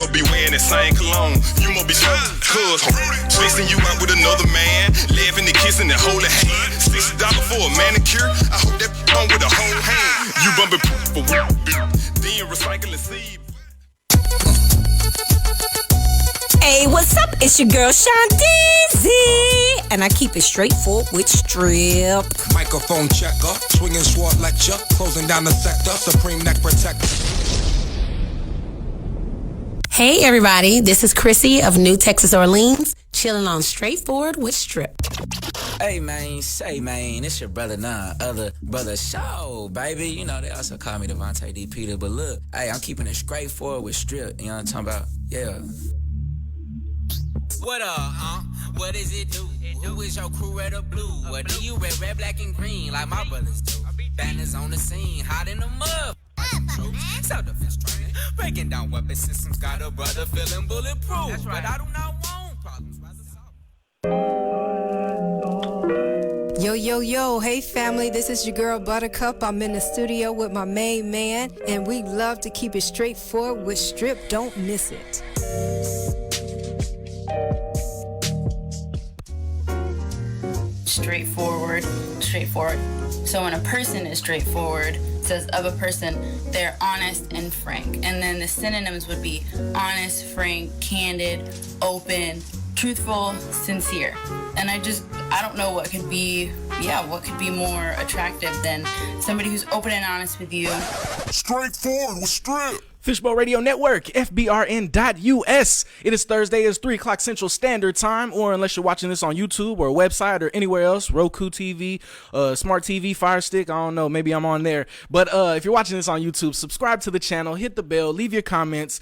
must be wearing the same cologne. You must be cuz chasing you out with another man, laughing and kissing and holding hands. $60 for a manicure. I hope that on with a whole hand. You bumping for then recycling seed. Hey, what's up? It's your girl Shandeezy, and I keep it straightforward with strip. Microphone checker, swinging sword lecture, closing down the sector, supreme neck protector. Hey everybody, this is Chrissy of New Texas Orleans, chilling on Straightforward with Strip. Hey man, say man, it's your brother Nah, other brother Show, baby. You know, they also call me Devontae D. Peter, but look, hey, I'm keeping it straightforward with Strip. You know what I'm talking about? Yeah. What up, What does it do? Who is your crew, red or blue? What do you red, black, and green, like my brothers do? Banners on the scene, hot in the mud. Self-defense training, breaking down weapon systems, got a brother feeling bulletproof. That's right. But I do not want problems, rather solve. Yo, hey family, this is your girl Buttercup. I'm in the studio with my main man, and we love to keep it straightforward with Strip. Don't miss it. Straightforward. So when a person is straightforward, says of a person, they're honest and frank. And then the synonyms would be honest, frank, candid, open, truthful, sincere. And I don't know what could be more attractive than somebody who's open and honest with you. Straightforward with Strip. Fishbowl Radio Network, FBRN.US. It is Thursday, it's 3 o'clock Central Standard Time, or unless you're watching this on YouTube or a website or anywhere else, Roku TV, Smart TV, Fire Stick, I don't know, maybe I'm on there. But if you're watching this on YouTube, subscribe to the channel, hit the bell, leave your comments,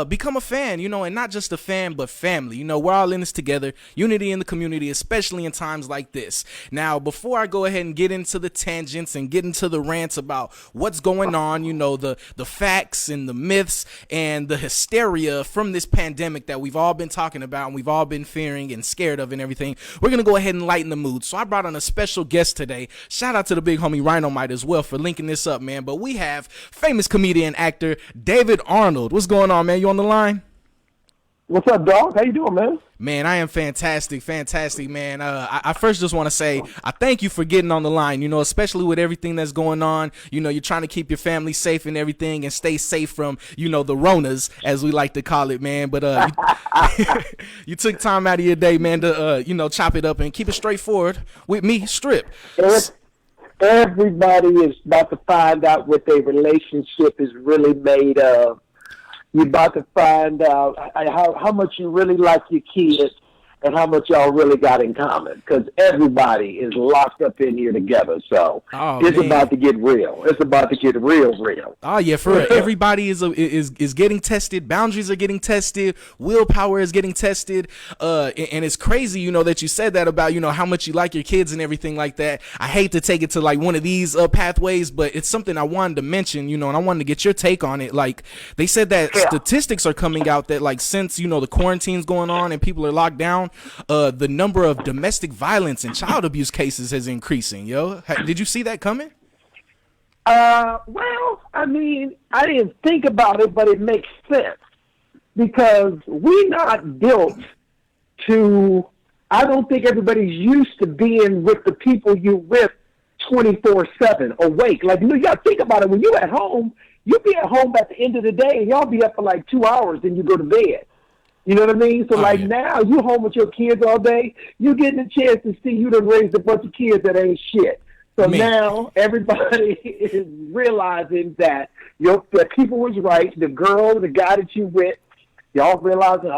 become a fan, and not just a fan, but family. We're all in this together, unity in the community, especially in times like this. Now, before I go ahead and get into the tangents and get into the rants about what's going on, the facts and the myths and the hysteria from this pandemic that we've all been talking about and we've all been fearing and scared of and everything, we're gonna go ahead and lighten the mood. So I brought on a special guest today. Shout out to the big homie Rhinomite as well for linking this up, man. But we have famous comedian actor David Arnold. What's going on, man? You on the line? What's up, dog? How you doing, man? Man, I am fantastic, man. I first just want to say I thank you for getting on the line, especially with everything that's going on. You're trying to keep your family safe and everything and stay safe from, the Ronas, as we like to call it, man. But you took time out of your day, man, to, chop it up and keep it straightforward with me, Strip. Everybody is about to find out what their relationship is really made of. You're about to find out how much you really like your kids and how much y'all really got in common, because everybody is locked up in here together. So it's about to get real. It's about to get real. Oh yeah, for real. Everybody is getting tested. Boundaries are getting tested. Willpower is getting tested. And it's crazy, that you said that about how much you like your kids and everything like that. I hate to take it to like one of these pathways, but it's something I wanted to mention. And I wanted to get your take on it. Like they said that statistics are coming out that like since the quarantine's going on and people are locked down, the number of domestic violence and child abuse cases is increasing, yo. Did you see that coming? Well, I mean, I didn't think about it, but it makes sense because we're not built to, I don't think everybody's used to being with the people you're with 24/7 awake. Like, you got to think about it. When you're at home, you'll be at home at the end of the day and y'all be up for like 2 hours, then you go to bed. You know what I mean? So, now, you home with your kids all day, you getting a chance to see you done raised a bunch of kids that ain't shit. So now everybody is realizing that that people was right. The girl, the guy that you with, y'all realizing,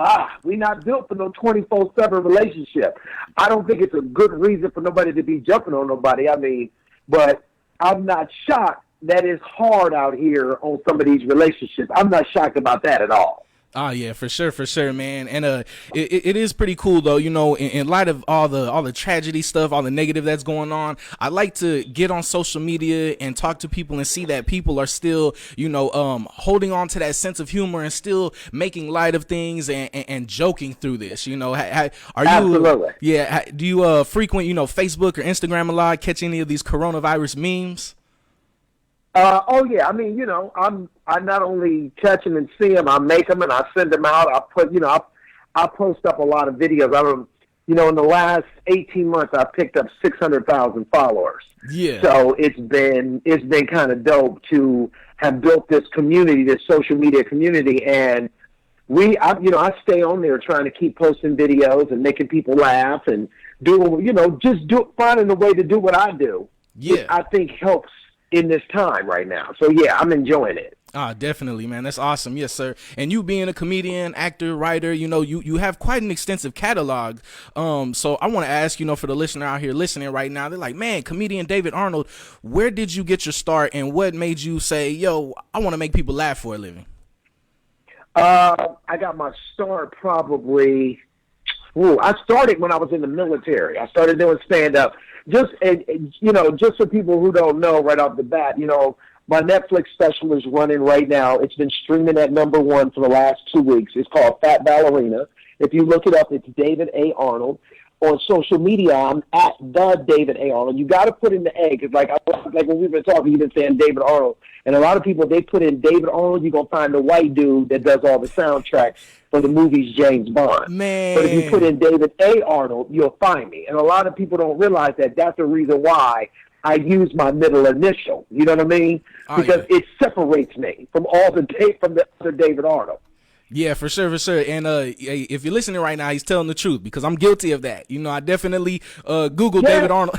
we not built for no 24/7 relationship. I don't think it's a good reason for nobody to be jumping on nobody. I mean, but I'm not shocked that it's hard out here on some of these relationships. I'm not shocked about that at all. Oh yeah, for sure, man. And it is pretty cool though, in light of all the tragedy stuff, all the negative that's going on. I like to get on social media and talk to people and see that people are still, holding on to that sense of humor and still making light of things and joking through this. Are you? Absolutely. Yeah. Do you frequent Facebook or Instagram a lot? Catch any of these coronavirus memes? Oh yeah, I mean, I not only catch them and see them, I make them and I send them out. I put, I post up a lot of videos. I don't, in the last 18 months, I picked up 600,000 followers. Yeah. So it's been kind of dope to have built this community, this social media community, and I stay on there trying to keep posting videos and making people laugh and finding a way to do what I do. Yeah. Which I think helps in this time right now. So yeah, I'm enjoying it. Definitely, man. That's awesome. Yes, sir. And you being a comedian, actor, writer, you have quite an extensive catalog. So I want to ask, for the listener out here listening right now, they're like, man, comedian David Arnold, where did you get your start and what made you say, yo, I want to make people laugh for a living? I got my start probably, I started when I was in the military. I started doing stand-up. Just for people who don't know right off the bat, my Netflix special is running right now. It's been streaming at #1 for the last 2 weeks. It's called Fat Ballerina. If you look it up, it's David A. Arnold. On social media, I'm at the David A. Arnold. You got to put in the A, because like when we've been talking, you've been saying David Arnold. And a lot of people, they put in David Arnold, you're going to find the white dude that does all the soundtracks for the movies James Bond. Man. But if you put in David A. Arnold, you'll find me. And a lot of people don't realize that that's the reason why I use my middle initial. You know what I mean? Because it separates me from the other David Arnold. Yeah, for sure. And if you're listening right now, he's telling the truth, because I'm guilty of that. I definitely Googled David Arnold.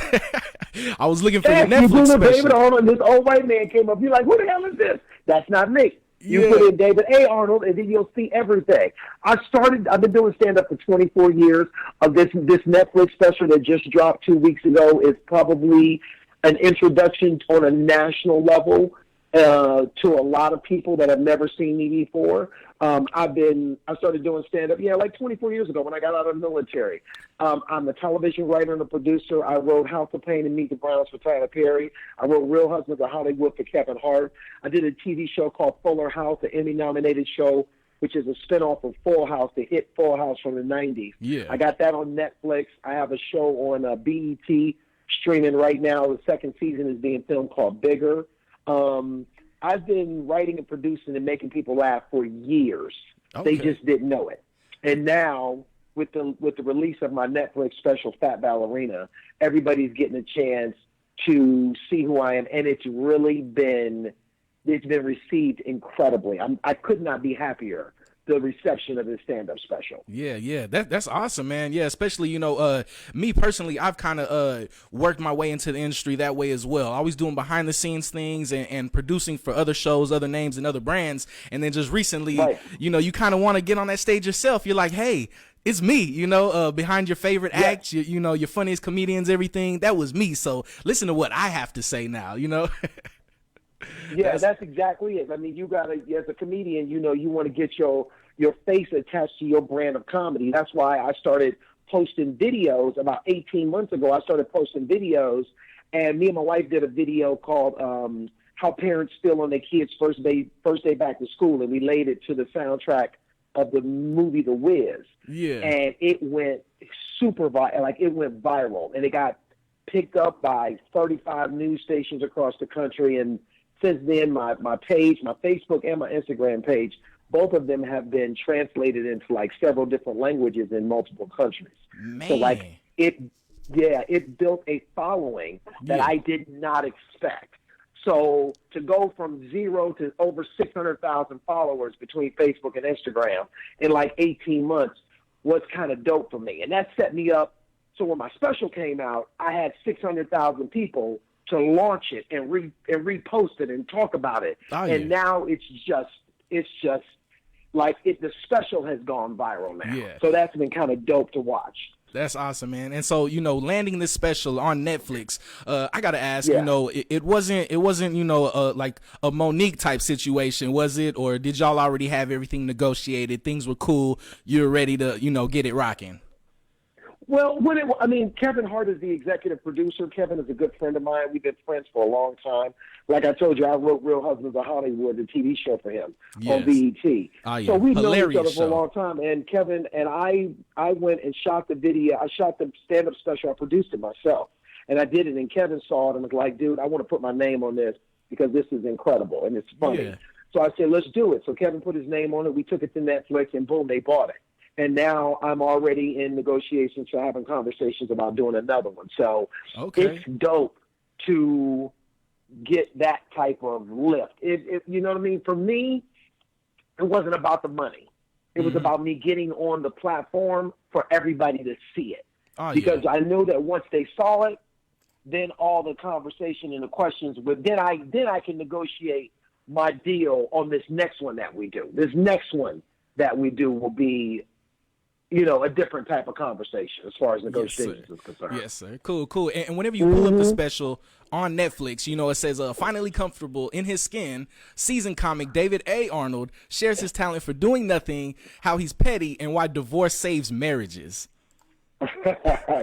I was looking for your Netflix you Googled special. David Arnold, and this old white man came up. You're like, who the hell is this? That's not me. You put in David A. Arnold, and then you'll see everything. I've been doing stand-up for 24 years. This Netflix special that just dropped 2 weeks ago is probably an introduction on a national level to a lot of people that have never seen me before. I started doing stand-up, like 24 years ago when I got out of the military. I'm a television writer and a producer. I wrote House of Payne and Meet the Browns for Tyler Perry. I wrote Real Husbands of Hollywood for Kevin Hart. I did a TV show called Fuller House, an Emmy-nominated show, which is a spinoff of Full House, the hit Full House from the 90s. Yeah. I got that on Netflix. I have a show on BET streaming right now. The second season is being filmed, called Bigger. I've been writing and producing and making people laugh for years. Okay. They just didn't know it. And now, with the release of my Netflix special, Fat Ballerina, everybody's getting a chance to see who I am, and it's been received incredibly. I could not be happier. The reception of his stand-up special. Yeah, that's awesome, man. Yeah, especially me personally, I've kind of worked my way into the industry that way as well. Always doing behind the scenes things and producing for other shows, other names, and other brands. And then just recently, right. You kind of want to get on that stage yourself. You're like, hey, it's me, behind your favorite acts, your funniest comedians, everything. That was me. So listen to what I have to say now. Yeah, that's exactly it. I mean, you gotta, as a comedian, you want to get your face attached to your brand of comedy. That's why I started posting videos about 18 months ago. I started posting videos, and me and my wife did a video called "How Parents Feel on Their Kids' First Day Back to School," and we laid it to the soundtrack of the movie The Wiz. Yeah, and it went super viral. It went viral, and it got picked up by 35 news stations across the country. And since then, my page, my Facebook and my Instagram page, both of them have been translated into several different languages in multiple countries. Man. So it built a following that I did not expect. So to go from 0 to over 600,000 followers between Facebook and Instagram in 18 months was kind of dope for me. And that set me up. So when my special came out, I had 600,000 people to launch it and repost it and talk about it. Oh, and now it's just the special has gone viral now. Yeah. So that's been kind of dope to watch. That's awesome, man. And so, landing this special on Netflix, I got to ask, Yeah. it wasn't, like a Monique type situation, was it? Or did y'all already have everything negotiated? Things were cool. You're ready to, get it rocking. Well, Kevin Hart is the executive producer. Kevin is a good friend of mine. We've been friends for a long time. Like I told you, I wrote Real Husbands of Hollywood, the TV show for him on BET. Oh, yeah. So we've known each other Hilarious for a show. long time. And Kevin and I went and shot the video. I shot the stand-up special. I produced it myself. And I did it, and Kevin saw it and was like, dude, I want to put my name on this. because this is incredible and it's funny. Yeah. So I said, let's do it. So Kevin put his name on it. We took it to Netflix, and boom, they bought it. And now I'm already in negotiations for having conversations about doing another one. So it's dope to get that type of lift. You know what I mean? For me, it wasn't about the money. It was about me getting on the platform for everybody to see it. Because I knew that once they saw it, then all the conversation and the questions would, then I can negotiate my deal on this next one that we do. This next one that we do will be, a different type of conversation as far as negotiations is concerned. Yes, sir. Cool. And whenever you pull up the special on Netflix, it says, finally comfortable in his skin, seasoned comic David A. Arnold shares his talent for doing nothing, how he's petty, and why divorce saves marriages.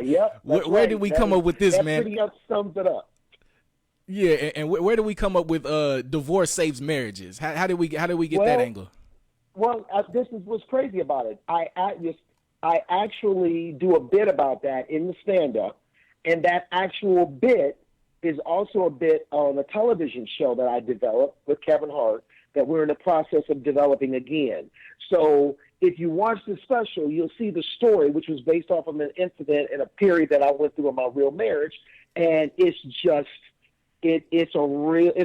Yep. Where did we come up with this, man? That pretty much sums it up. Yeah, and where did we come up with divorce saves marriages? How did we get that angle? Well, this is what's crazy about it. I actually do a bit about that in the stand-up, and that actual bit is also a bit on a television show that I developed with Kevin Hart that we're in the process of developing again. So if you watch the special, you'll see the story, which was based off of an incident in a period that I went through in my real marriage, and it's just it's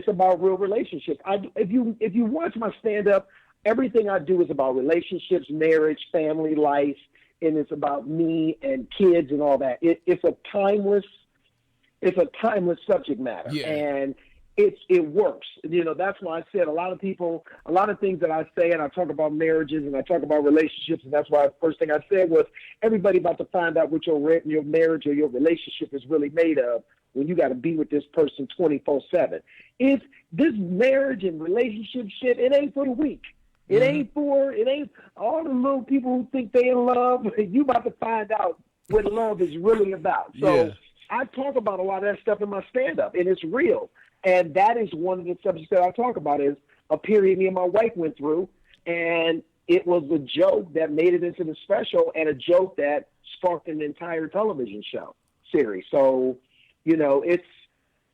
about real relationships. If you watch my stand-up, everything I do is about relationships, marriage, family, life, and it's about me and kids and all that. It's a timeless subject matter, and it works. That's why I said a lot of things that I say, and I talk about marriages and I talk about relationships, and that's why the first thing I said was everybody about to find out what your marriage or your relationship is really made of when you got to be with this person 24/7. If this marriage and relationship shit, it ain't for the weak. It ain't all the little people who think they in love. You about to find out what love is really about. So I talk about a lot of that stuff in my stand-up, and it's real. And that is one of the subjects that I talk about is a period me and my wife went through, and it was a joke that made it into the special and a joke that sparked an entire television show series. So,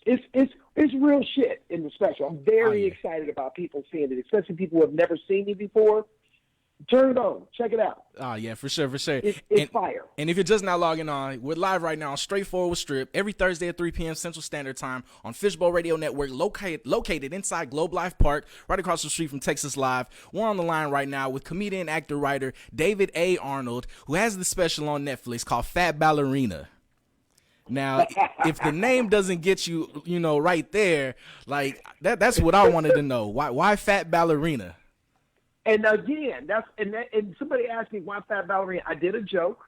it's real shit in the special. I'm very excited about people seeing it, especially people who have never seen me before. Turn it on. Check it out. Oh, yeah, for sure. It's fire. And if you're just now logging on, we're live right now on Straightforward with Strip every Thursday at 3 p.m. Central Standard Time on Fishbowl Radio Network, located inside Globe Life Park, right across the street from Texas Live. We're on the line right now with comedian, actor, writer David A. Arnold, who has the special on Netflix called Fat Ballerina. Now, if the name doesn't get you, right there, like that's what I wanted to know. Why Fat Ballerina? And again, and somebody asked me why Fat Ballerina. I did a joke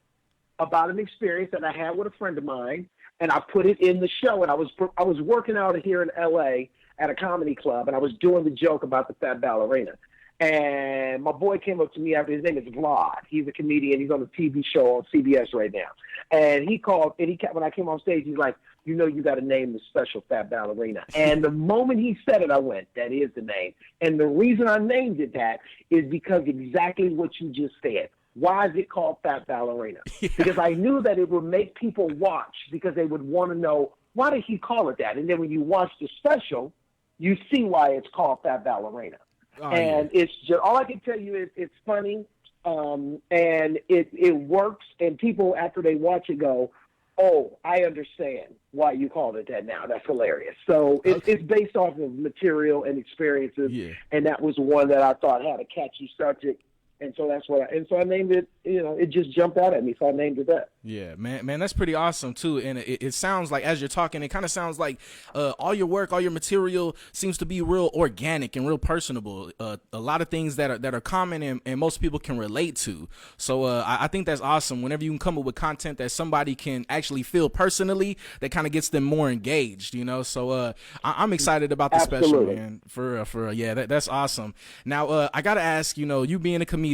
about an experience that I had with a friend of mine, and I put it in the show. And I was working out here in L.A. at a comedy club, and I was doing the joke about the Fat Ballerina. And my boy came up to me after. His name is Alot. He's a comedian. He's on a TV show on CBS right now. And he called, and when I came on stage, he's like, you got to name the special Fat Ballerina. And the moment he said it, I went, that is the name. And the reason I named it that is because exactly what you just said. Why is it called Fat Ballerina? Because I knew that it would make people watch because they would want to know, why did he call it that? And then when you watch the special, you see why it's called Fat Ballerina. It's just, all I can tell you is it's funny, and it works, and people after they watch it go, oh, I understand why you called it that now. That's hilarious. So it's based off of material and experiences, and that was one that I thought had a catchy subject. And so that's what I named it, it just jumped out at me. So I named it that. Yeah, man, that's pretty awesome too. And it sounds like, as you're talking, it kind of sounds like all your work, all your material seems to be real organic and real personable. A lot of things that are common and most people can relate to. So I think that's awesome. Whenever you can come up with content that somebody can actually feel personally, that kind of gets them more engaged, So I'm excited about the special, man. For that's awesome. Now I gotta ask, you being a comedian,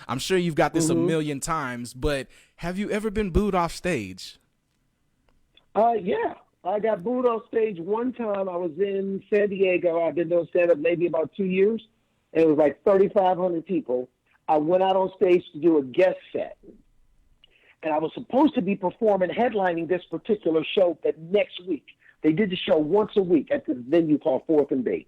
I'm sure you've got this a million times, but have you ever been booed off stage? Yeah. I got booed off stage one time. I was in San Diego. I've been doing stand-up maybe about 2 years. And it was like 3,500 people. I went out on stage to do a guest set. And I was supposed to be performing, headlining this particular show that next week. They did the show once a week at the venue called 4th and B.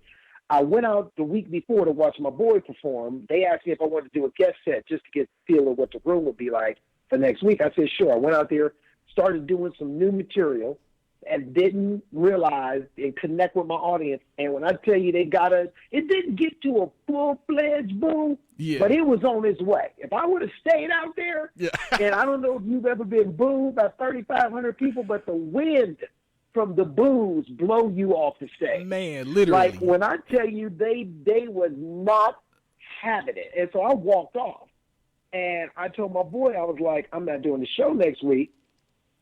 I went out the week before to watch my boy perform. They asked me if I wanted to do a guest set just to get a feel of what the room would be like for next week. I said, sure. I went out there, started doing some new material, and didn't realize and connect with my audience. And when I tell you it didn't get to a full-fledged boom, but it was on its way. If I would have stayed out there, and I don't know if you've ever been booed by 3,500 people, but the wind from the boos blow you off the stage. Man, literally. Like, when I tell you they was not having it. And so I walked off. And I told my boy, I was like, I'm not doing the show next week.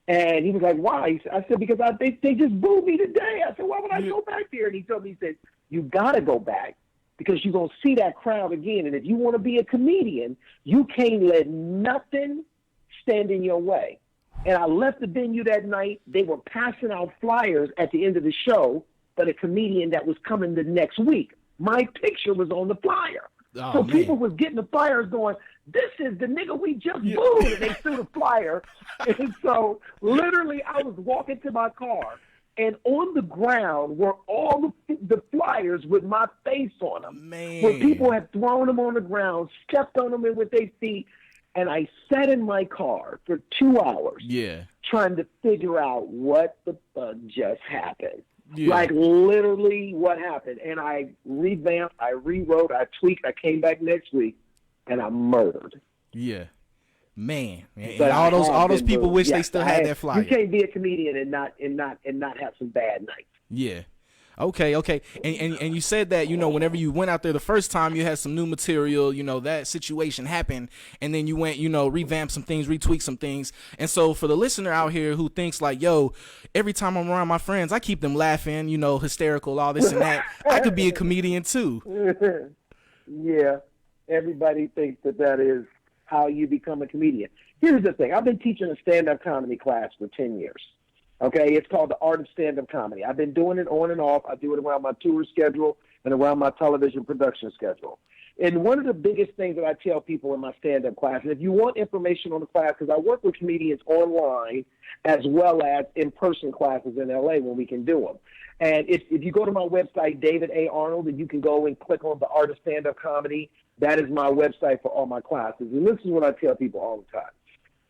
And he was like, why? I said, because they just booed me today. I said, why would I go back there? And he told me, he said, you got to go back because you're going to see that crowd again. And if you want to be a comedian, you can't let nothing stand in your way. And I left the venue that night. They were passing out flyers at the end of the show for the comedian that was coming the next week. My picture was on the flyer. So people was getting the flyers going, this is the nigga we just booed. And they threw the flyer. And so literally I was walking to my car, and on the ground were all the flyers with my face on them. Man. Where people had thrown them on the ground, stepped on them with their feet. And I sat in my car for 2 hours trying to figure out what the fuck just happened. Like, literally what happened. And I revamped, I rewrote, I tweaked, I came back next week, and I murdered. Yeah. Man. And all those people wish they still had that flyer. You can't be a comedian and not have some bad nights. Yeah. Okay. And you said that, whenever you went out there the first time, you had some new material, that situation happened, and then you went, revamp some things, retweak some things. And so for the listener out here who thinks like, yo, every time I'm around my friends, I keep them laughing, hysterical, all this and that, I could be a comedian too. Yeah. Everybody thinks that is how you become a comedian. Here's the thing. I've been teaching a stand-up comedy class for 10 years. Okay, it's called The Art of Stand-Up Comedy. I've been doing it on and off. I do it around my tour schedule and around my television production schedule. And one of the biggest things that I tell people in my stand-up class, and if you want information on the class, because I work with comedians online as well as in-person classes in L.A. when we can do them. And if you go to my website, David A. Arnold, and you can go and click on The Art of Stand-Up Comedy, that is my website for all my classes. And this is what I tell people all the time.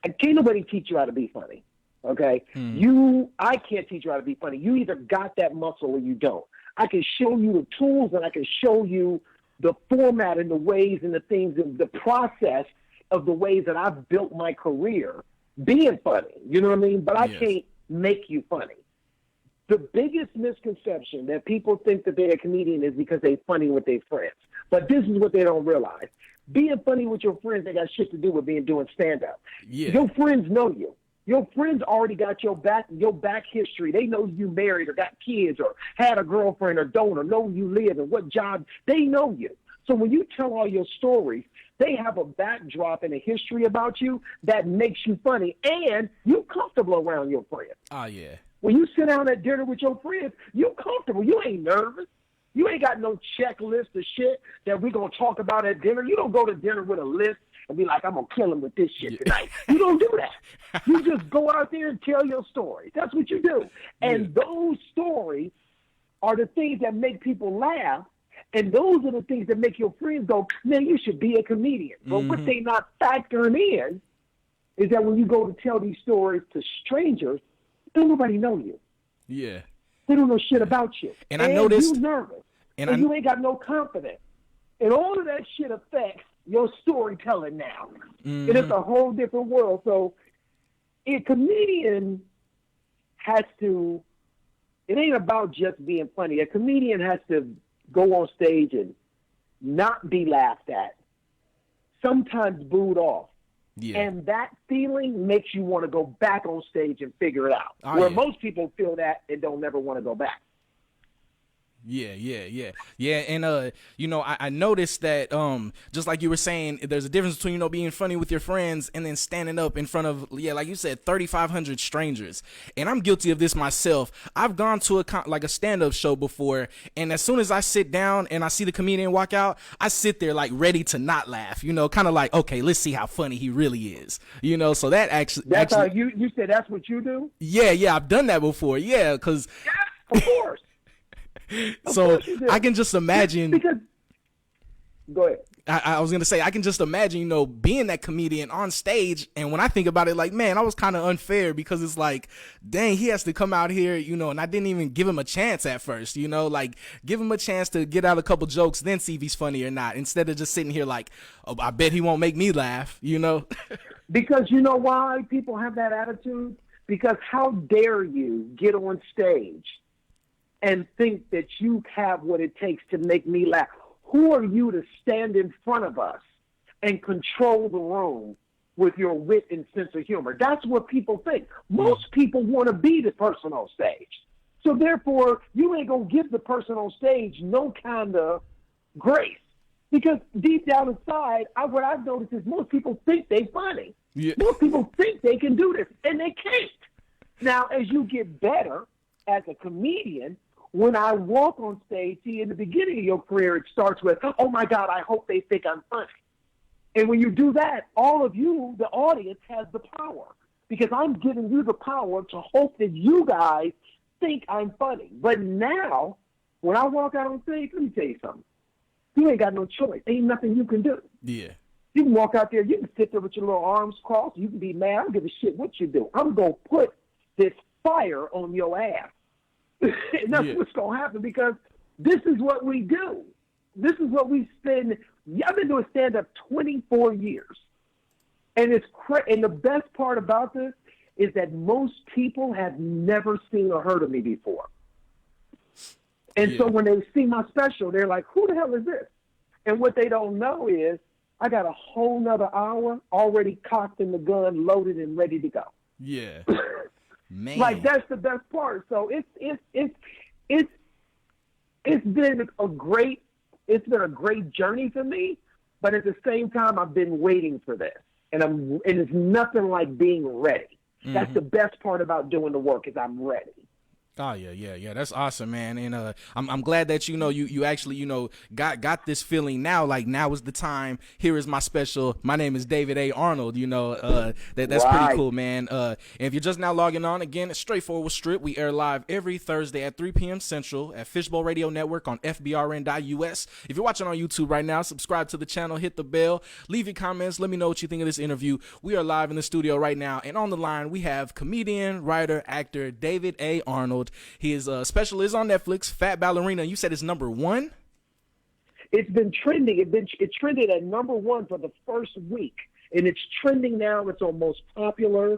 And can't nobody teach you how to be funny. Okay, I can't teach you how to be funny. You either got that muscle or you don't. I can show you the tools, and I can show you the format and the ways and the things and the process of the ways that I've built my career being funny. You know what I mean? But I can't make you funny. The biggest misconception that people think that they're a comedian is because they're funny with their friends. But this is what they don't realize. Being funny with your friends ain't got shit to do with doing stand-up. Yeah. Your friends know you. Your friends already got your back history. They know you married or got kids or had a girlfriend or don't or know where you live and what job. They know you. So when you tell all your stories, they have a backdrop and a history about you that makes you funny, and you're comfortable around your friends. Oh, yeah. When you sit down at dinner with your friends, you're comfortable. You ain't nervous. You ain't got no checklist of shit that we're going to talk about at dinner. You don't go to dinner with a list and be like, I'm going to kill him with this shit tonight. You don't do that. You just go out there and tell your story. That's what you do. And those stories are the things that make people laugh, and those are the things that make your friends go, man, you should be a comedian. But what they not factoring in is that when you go to tell these stories to strangers, don't nobody know you. Yeah. They don't know shit about you. And I noticed... you're nervous. And you ain't got no confidence. And all of that shit affects your storytelling now. And it's a whole different world. So a comedian has to, it ain't about just being funny. A comedian has to go on stage and not be laughed at, sometimes booed off. Yeah. And that feeling makes you want to go back on stage and figure it out. Where most people feel that and don't never want to go back. Yeah. And, I noticed that, just like you were saying, there's a difference between, being funny with your friends and then standing up in front of, like you said, 3,500 strangers. And I'm guilty of this myself. I've gone to a stand-up show before, and as soon as I sit down and I see the comedian walk out, I sit there like ready to not laugh, kind of like, okay, let's see how funny he really is, so that actually. That's how you said that's what you do? Yeah, I've done that before. Yeah, because Of course. So I can just imagine. Because go ahead. I was gonna say I can just imagine, being that comedian on stage, and when I think about it, like, man, I was kind of unfair because it's like, dang, he has to come out here, and I didn't even give him a chance at first, like give him a chance to get out a couple jokes, then see if he's funny or not, instead of just sitting here like, oh, I bet he won't make me laugh, Because you know why people have that attitude? Because how dare you get on stage and think that you have what it takes to make me laugh? Who are you to stand in front of us and control the room with your wit and sense of humor? That's what people think. Most people want to be the person on stage. So therefore, you ain't going to give the person on stage no kind of grace. Because deep down inside, what I've noticed is most people think they're funny. Yeah. Most people think they can do this, and they can't. Now, as you get better as a comedian, when I walk on stage, see, in the beginning of your career, it starts with, oh, my God, I hope they think I'm funny. And when you do that, all of you, the audience, has the power. Because I'm giving you the power to hope that you guys think I'm funny. But now, when I walk out on stage, let me tell you something. You ain't got no choice. Ain't nothing you can do. Yeah. You can walk out there, you can sit there with your little arms crossed, you can be mad, I don't give a shit what you do. I'm going to put this fire on your ass. And that's what's going to happen, because this is what we do. This is what we spend. I've been doing stand-up 24 years. And and the best part about this is that most people have never seen or heard of me before. And so when they see my special, they're like, who the hell is this? And what they don't know is I got a whole nother hour already cocked in the gun, loaded and ready to go. Yeah. Man. Like, that's the best part. So it's been a great journey for me, but at the same time I've been waiting for this. And it's nothing like being ready. Mm-hmm. That's the best part about doing the work, is I'm ready. Oh yeah. That's awesome, man. And I'm glad that you actually got this feeling now. Like, now is the time. Here is my special. My name is David A. Arnold. That's right. Pretty cool, man. And if you're just now logging on, again, it's Straightforward with Strip. We air live every Thursday at 3 p.m. Central at Fishbowl Radio Network on FBRN.US. If you're watching on YouTube right now, subscribe to the channel, hit the bell, leave your comments, let me know what you think of this interview. We are live in the studio right now, and on the line we have comedian, writer, actor David A. Arnold. His special is on Netflix, Fat Ballerina. You said it's #1? It's been trending. It trended at #1 for the first week, and it's trending now. It's almost popular.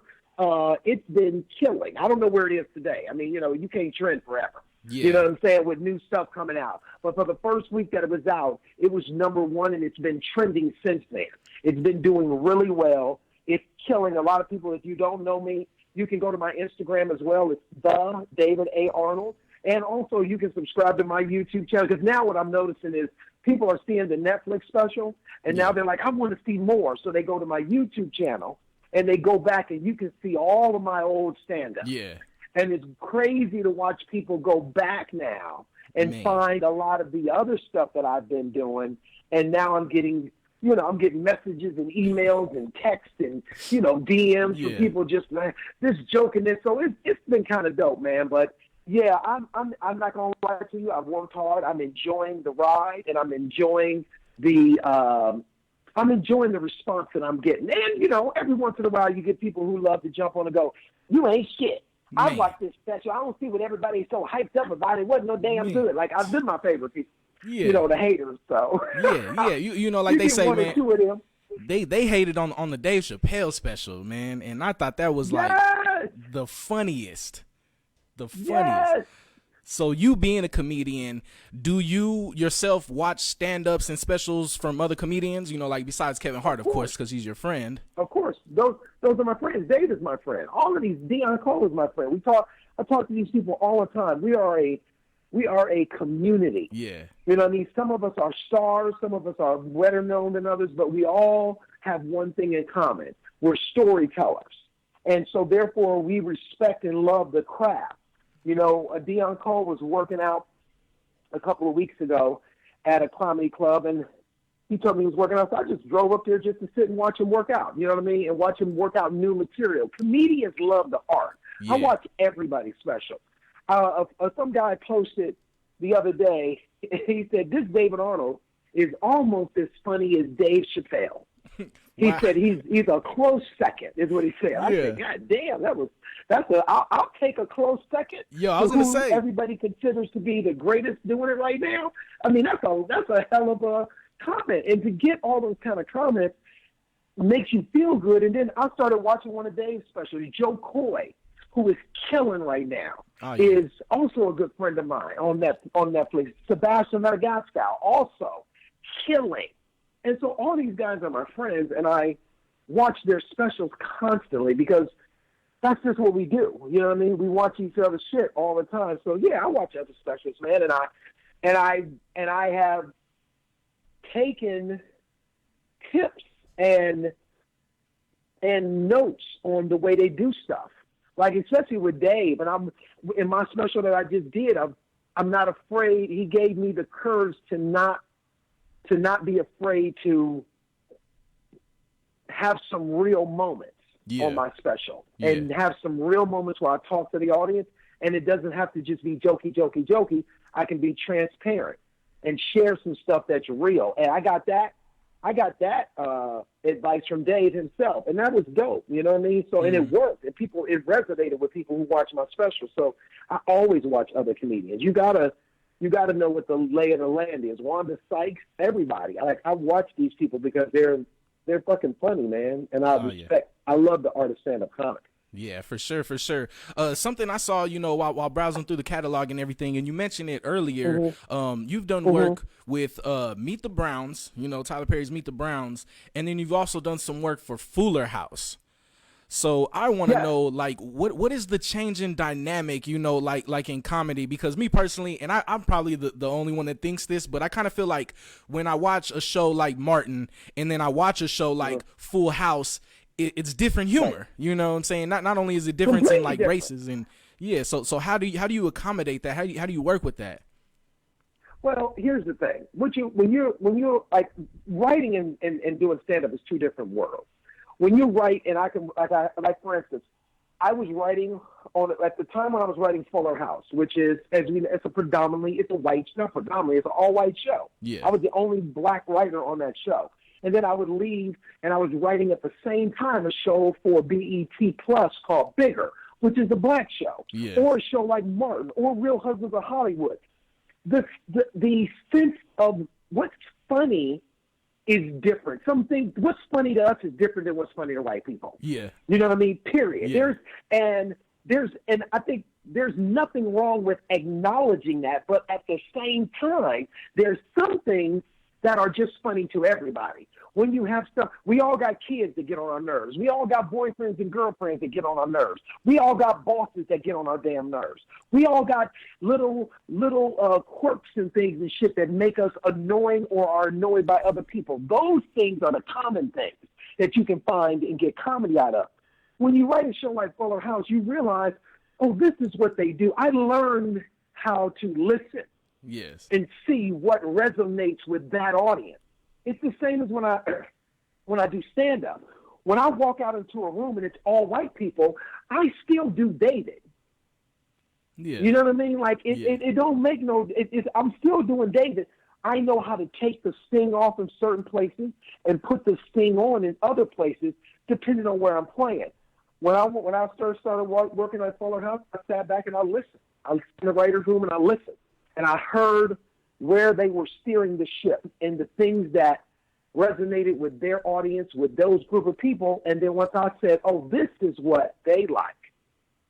It's been killing. I don't know where it is today. I mean, you can't trend forever. Yeah. You know what I'm saying? With new stuff coming out. But for the first week that it was out, it was #1, and it's been trending since then. It's been doing really well. It's killing a lot of people. If you don't know me, you can go to my Instagram as well. It's the David A. Arnold. And also you can subscribe to my YouTube channel, because now what I'm noticing is people are seeing the Netflix special, and now they're like, I want to see more. So they go to my YouTube channel, and they go back, and you can see all of my old stand-up. Yeah. And it's crazy to watch people go back now and find a lot of the other stuff that I've been doing. And now I'm getting messages and emails and texts and, DMs from people just, man, this joke and this. So it's been kind of dope, man. But yeah, I'm not going to lie to you. I've worked hard. I'm enjoying the ride, and I'm enjoying the response that I'm getting. And, every once in a while you get people who love to jump on and go, you ain't shit. I watched this special. I don't see what everybody's so hyped up about. It wasn't no damn good. Like, I've been my favorite people. Yeah. The haters. So yeah. Like they say, man, they hated on the Dave Chappelle special, man, and I thought that was like the funniest. Yes. So you being a comedian, do you yourself watch stand-ups and specials from other comedians? Like besides Kevin Hart, of course, because he's your friend. Of course, those are my friends. Dave is my friend. All of these, Dion Cole is my friend. I talk to these people all the time. We are a community. Yeah. You know what I mean? Some of us are stars, some of us are better known than others, but we all have one thing in common. We're storytellers. And so therefore we respect and love the craft. Dion Cole was working out a couple of weeks ago at a comedy club, and he told me he was working out, so I just drove up there just to sit and watch him work out, you know what I mean, and watch him work out new material. Comedians love the art. Yeah. I watch everybody's special. some guy posted the other day. He said this David Arnold is almost as funny as Dave Chappelle. He said he's a close second, is what he said. I said, God damn, I'll take a close second. Yo, I was gonna say everybody considers to be the greatest doing it right now. I mean, that's a hell of a comment, and to get all those kind of comments makes you feel good. And then I started watching one of Dave's specials. Joe Coy, who is killing right now, is also a good friend of mine on Netflix. Sebastian Madagascar, also killing. And so all these guys are my friends, and I watch their specials constantly because that's just what we do. You know what I mean? We watch each other's shit all the time. So yeah, I watch other specials, man, and I have taken tips and notes on the way they do stuff. Like especially with Dave, and I'm in my special that I just did. I'm not afraid. He gave me the courage to not be afraid to have some real moments on my special and have some real moments where I talk to the audience, and it doesn't have to just be jokey. I can be transparent and share some stuff that's real. And I got that advice from Dave himself, and that was dope. You know what I mean? So, and it worked, and it resonated with people who watch my special. So I always watch other comedians. You gotta know what the lay of the land is. Wanda Sykes, everybody. I watch these people because they're fucking funny, man. And I love the art of stand-up comedy. Yeah, for sure. Something I saw, while browsing through the catalog and everything, and you mentioned it earlier, you've done work with Meet the Browns, Tyler Perry's Meet the Browns, and then you've also done some work for Fuller House. So I want to know, what is the change in dynamic, like in comedy? Because me personally, and I'm probably the only one that thinks this, but I kind of feel like when I watch a show like Martin and then I watch a show like Full House, it's different humor. Right. You know what I'm saying? Not only is it difference in like races and so how do you accommodate that? How do you work with that? Well, here's the thing. When you're like writing and doing stand-up is two different worlds. When you write, and for instance, I was writing at the time when I was writing Fuller House, which is, it's an all-white show. Yeah. I was the only black writer on that show. And then I would leave, and I was writing at the same time a show for BET Plus called Bigger, which is a black show, or a show like Martin, or Real Husbands of Hollywood. The sense of what's funny is different. What's funny to us is different than what's funny to white people. Yeah. You know what I mean? Period. Yeah. And I think there's nothing wrong with acknowledging that, but at the same time, there's some things that are just funny to everybody. When you have stuff, we all got kids that get on our nerves. We all got boyfriends and girlfriends that get on our nerves. We all got bosses that get on our damn nerves. We all got little quirks and things and shit that make us annoying or are annoyed by other people. Those things are the common things that you can find and get comedy out of. When you write a show like Fuller House, you realize, oh, this is what they do. I learned how to listen. Yes. And see what resonates with that audience. It's the same as when I do stand-up. When I walk out into a room and it's all white people, I still do David. Yeah. You know what I mean? Like, it don't make I'm still doing David. I know how to take the sting off in certain places and put the sting on in other places, depending on where I'm playing. When I started working at Fuller House, I sat back and I listened. I was in the writer's room and I listened. And I heard where they were steering the ship and the things that resonated with their audience, with those group of people. And then once I said, oh, this is what they like,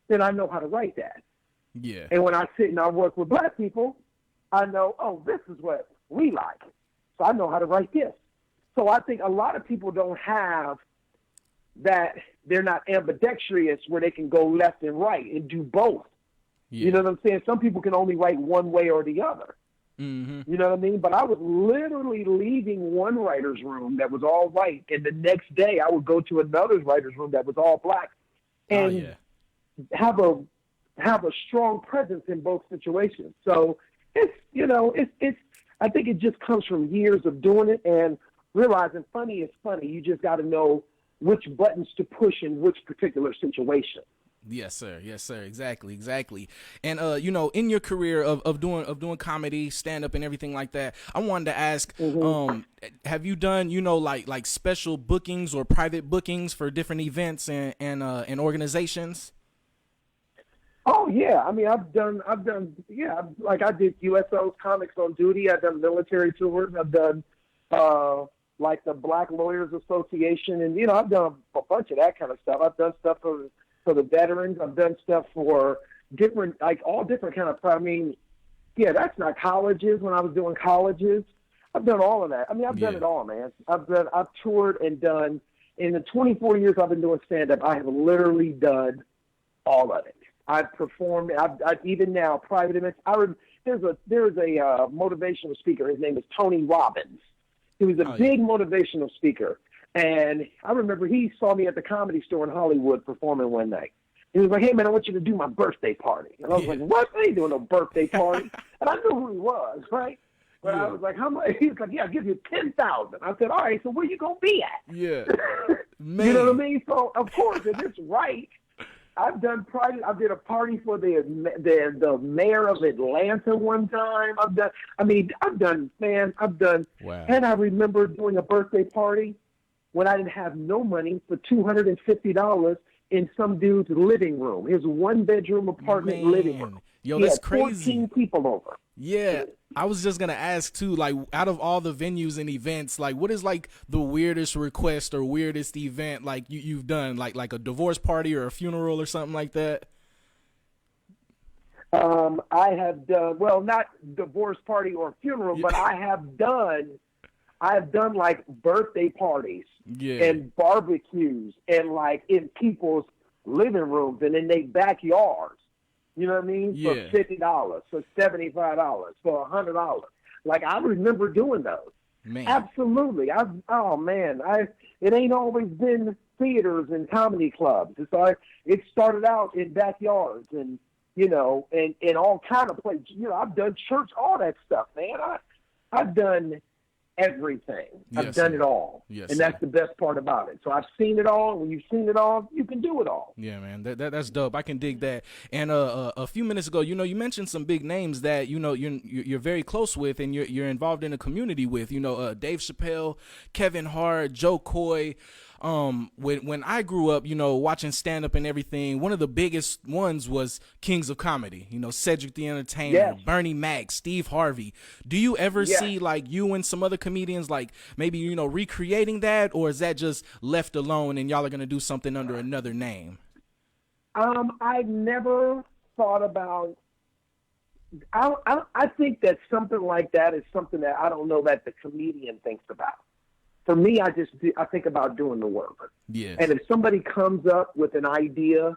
then I know how to write that. Yeah. And when I sit and I work with black people, I know, oh, this is what we like. So I know how to write this. So I think a lot of people don't have that. They're not ambidextrous where they can go left and right and do both. Yeah. You know what I'm saying? Some people can only write one way or the other. Mm-hmm. You know what I mean? But I was literally leaving one writer's room that was all white, and the next day I would go to another writer's room that was all black, and have a strong presence in both situations. So it's I think it just comes from years of doing it and realizing funny is funny. You just got to know which buttons to push in which particular situation. Yes, sir. Yes, sir. Exactly. Exactly. And you know, in your career of doing comedy, stand up, and everything like that, I wanted to ask, have you done, you know, like special bookings or private bookings for different events and organizations? Oh yeah, I mean like I did USO's Comics on Duty. I've done military tours. I've done like the Black Lawyers Association, and you know I've done a bunch of that kind of stuff. I've done stuff for the veterans. I've done stuff for different, like all different kind of. I mean, yeah, that's not colleges. When I was doing colleges, I've done all of that. I mean, I've done it all, man. I've toured and done in the 24 years I've been doing stand up. I have literally done all of it. I've performed. I've even now private events. There's a motivational speaker. His name is Tony Robbins. He was a big motivational speaker, and I remember he saw me at the Comedy Store in Hollywood performing one night. He was like, "Hey man, I want you to do my birthday party." And I was like, "What? I ain't doing no birthday party." And I knew who he was, right? But I was like, "How much?" He was like, "Yeah, I'll give you 10,000." I said, "All right, so where you gonna be at?" Yeah, man. You know what I mean? So of course, if it's right. I've done private. I did a party for the mayor of Atlanta one time. I've done. Wow. And I remember doing a birthday party when I didn't have no money for $250 in some dude's living room. His one-bedroom apartment living room. Yo, he that's had crazy. 14 people over. Yeah, I was just gonna ask too. Like, out of all the venues and events, like, what is like the weirdest request or weirdest event like you've done? Like a divorce party or a funeral or something like that. I have done not divorce party or funeral, but I have done like birthday parties and barbecues and like in people's living rooms and in their backyards. You know what I mean? For $50, for $75, for $100. Like I remember doing those. Man. Absolutely. It ain't always been theaters and comedy clubs. It started out in backyards and you know, and all kind of places. You know, I've done church, all that stuff, man. I've done everything. I've done it all. Yes, and that's the best part about it. So I've seen it all. When you've seen it all, you can do it all. Yeah, man, that's dope. I can dig that. And a few minutes ago, you know, you mentioned some big names that you know you're very close with, and you're involved in a community with. You know, Dave Chappelle, Kevin Hart, Joe Coy. When I grew up, you know, watching stand up and everything, one of the biggest ones was Kings of Comedy. You know, Cedric the Entertainer, Bernie Mac, Steve Harvey. Do you ever see like you and some other comedians like maybe, you know, recreating that, or is that just left alone and y'all are gonna do something under another name? I never thought about. I think that something like that is something that I don't know that the comedian thinks about. For me, I think about doing the work. Yes. And if somebody comes up with an idea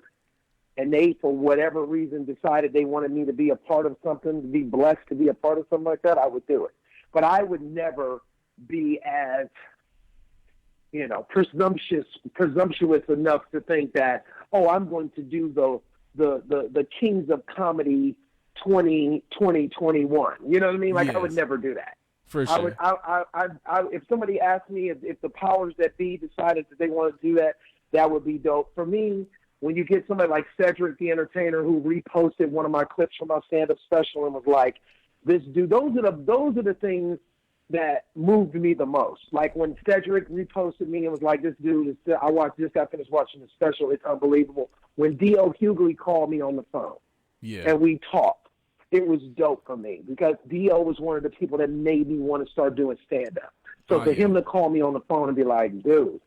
and they, for whatever reason, decided they wanted me to be a part of something, to be blessed to be a part of something like that, I would do it. But I would never be as, you know, presumptuous enough to think that, oh, I'm going to do the Kings of Comedy 2021. You know what I mean? Like, I would never do that. For sure. If somebody asked me if the powers that be decided that they want to do that, that would be dope. For me, when you get somebody like Cedric the Entertainer who reposted one of my clips from my stand-up special and was like, "This dude," those are the things that moved me the most. Like when Cedric reposted me and was like, "This dude is," just got finished watching the special. It's unbelievable. When D.O. Hughley called me on the phone, and we talked. It was dope for me because D.O. was one of the people that made me want to start doing stand-up. So for him to call me on the phone and be like, "Dude,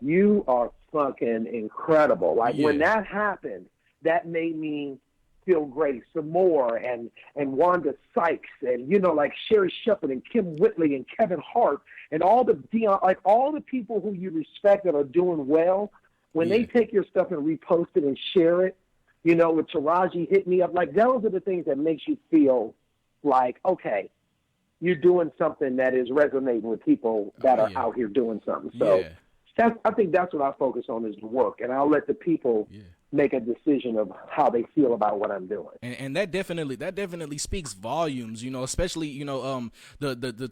you are fucking incredible." Like when that happened, that made me feel great some more. And Wanda Sykes and, you know, like Sherry Shepherd and Kim Whitley and Kevin Hart and all the people who you respect that are doing well, when they take your stuff and repost it and share it, you know, with Taraji hit me up, like those are the things that makes you feel like, okay, you're doing something that is resonating with people that are out here doing something. So I think that's what I focus on is the work, and I'll let the people make a decision of how they feel about what I'm doing. And that definitely speaks volumes, especially, the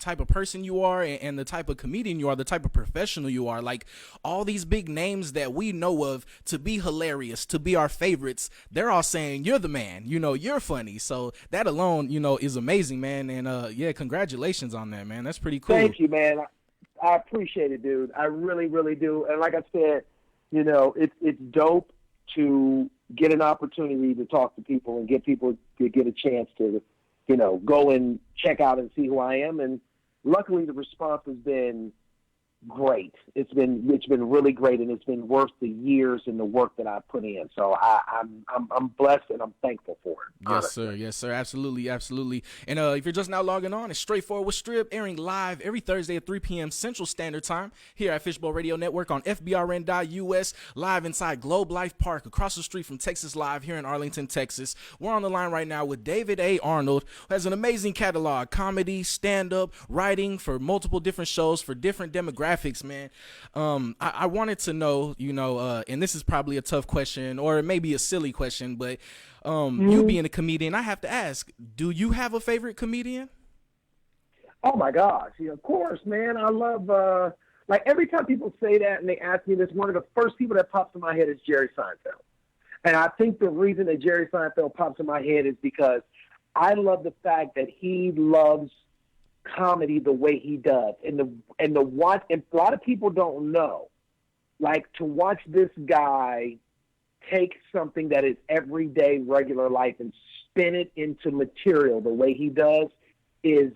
type of person you are and the type of comedian you are, the type of professional you are. Like all these big names that we know of to be hilarious, to be our favorites, they're all saying you're the man, you're funny. So that alone, is amazing, man. And congratulations on that, man. That's pretty cool. Thank you, man. I appreciate it, dude. I really, really do. And like I said, it's dope to get an opportunity to talk to people and get people to get a chance to, go and check out and see who I am. And luckily the response has been great. It's been really great, and it's been worth the years and the work that I put in. So I'm blessed and I'm thankful for it. Honestly. Yes, sir. Absolutely. And if you're just now logging on, it's Straightforward with Strip, airing live every Thursday at 3 p.m. Central Standard Time here at Fishbowl Radio Network on FBRN.US, live inside Globe Life Park across the street from Texas Live here in Arlington, Texas. We're on the line right now with David A. Arnold, who has an amazing catalog: comedy, stand-up, writing for multiple different shows for different demographics. Man, I wanted to know, and this is probably a tough question or maybe a silly question, but you being a comedian, I have to ask, do you have a favorite comedian? Oh my gosh, of course, man. I love like every time people say that and they ask me this, one of the first people that pops in my head is Jerry Seinfeld. And I think the reason that Jerry Seinfeld pops in my head is because I love the fact that he loves comedy the way he does, and a lot of people don't know, like, to watch this guy take something that is everyday regular life and spin it into material the way he does is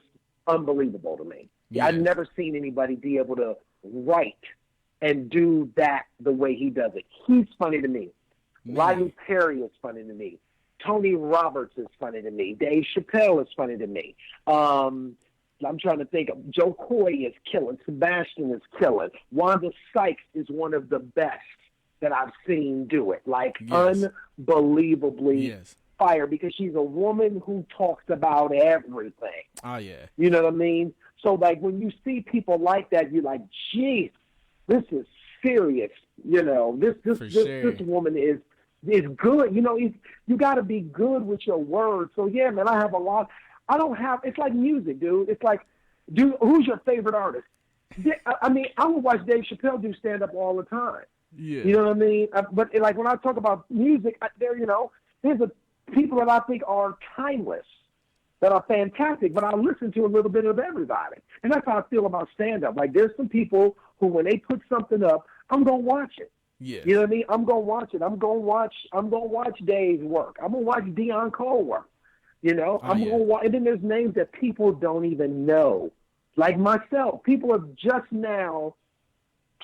unbelievable to me. Yeah. I've never seen anybody be able to write and do that the way he does it. He's funny to me. Rodney Perry is funny to me. Tony Roberts is funny to me. Dave Chappelle is funny to me. I'm trying to think of Joe Coy is killing. Sebastian is killing. Wanda Sykes is one of the best that I've seen do it. Like, unbelievably fire, because she's a woman who talks about everything. Oh, yeah. You know what I mean? So, like, when you see people like that, you're like, geez, this is serious. This woman is good. You got to be good with your words. So, yeah, man, I have a lot. It's like music, dude. It's like, who's your favorite artist? I mean, I would watch Dave Chappelle do stand-up all the time. Yeah. You know what I mean? But like when I talk about music, there's people that I think are timeless, that are fantastic, but I listen to a little bit of everybody. And that's how I feel about stand-up. Like, there's some people who, when they put something up, I'm going to watch it. Yeah. You know what I mean? I'm going to watch it. I'm going to watch Dave's work. I'm going to watch Deion Cole work. I'm going to watch, and then there's names that people don't even know. Like myself, people are just now